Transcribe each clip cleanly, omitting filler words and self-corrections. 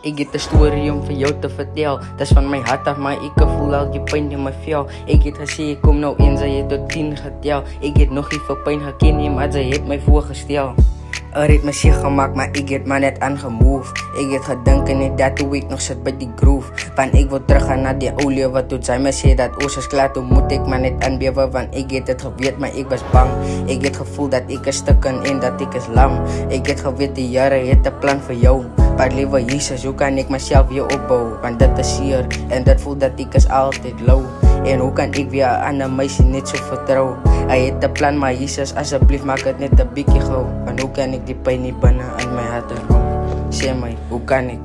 Ik het 'n storie om vir jou te vertel. Dis van my hart af, maar ek voel al die pyn in my vel. Ek het gesê ek kom nou eens, sy het tot 10 getel. Ek het nog nie vir pyn geken nie, maar sy het my voorgestel. Het my seer gemaakt, maar ek het maar net aangemove. Ek het gedink en dat hoe ek nog sit by die groove. Want ek wil terug gaan na die ou lewe. Toe sy my sê dat ons is klaar, toe moet ek maar net aanbewe. Want ek het het geweet, maar ek was bang. Ek het gevoel dat ek is stukken en dat ek is lam. Ek het geweet die Here het 'n plan vir jou. Maar liewe Jesus, hoe kan ek myself weer opbou? Want dit is seer en dit voel dat ek is altyd low. En hoe kan ek weer 'n ander meisie net so vertrou? Hy het 'n plan, maar Jesus, asseblief maak dit net 'n bietjie gou. Want hoe kan ek die pyn nie binne in my hart hou? Sê my, hoe kan ek?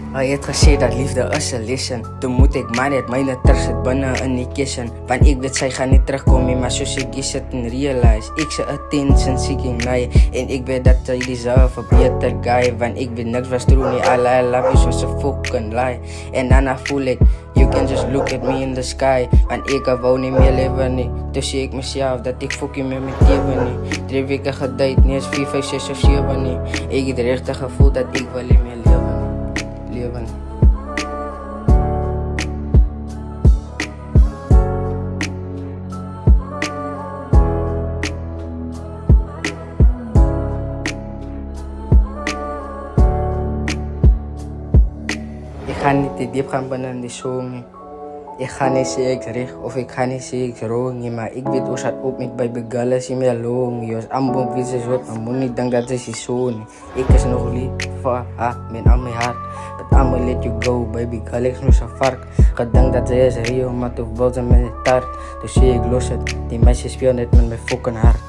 Hy het gesê dat liefde is 'n lesson. Toe moet ek maar net myne terugsit binne in die kitchen. Want ek weet sy gaan nie terugkom nie, maar soos ek sit en realize ek se attention seeking night. En ek weet dat sy deserve 'n beter guy. Want ek weet niks was true nie, all I love is was a fucking lie. En dan voel ek, you can just look at me in the sky. Want ek wou nie meer lewe nie. Toe sê ek myself dat ek fucking met my tewe nie. 3 weke gedate, nie eens 4, 5, 6 of 7 nie. Ek het regtig gevoel dat ek wil nie meer lewe nie. Ik ga niet te diep gaan binnen die song. Ik ga niet zeggen ik recht of ik ga niet zeggen ik wrong. Maar ik weet hoe het op met bij begallen in mijn long. Jos ambon wie ze zo, maar moet niet denken dat ze zo niet. Ik is nog lief voor haar, met aan mijn hart. But I'ma let you go, baby girl, ik snoes een vark. Gedankt dat ze is real, maar toch wil ze met het taart. Dus zie ik los het, die meisje speelt net met mijn fucking hart.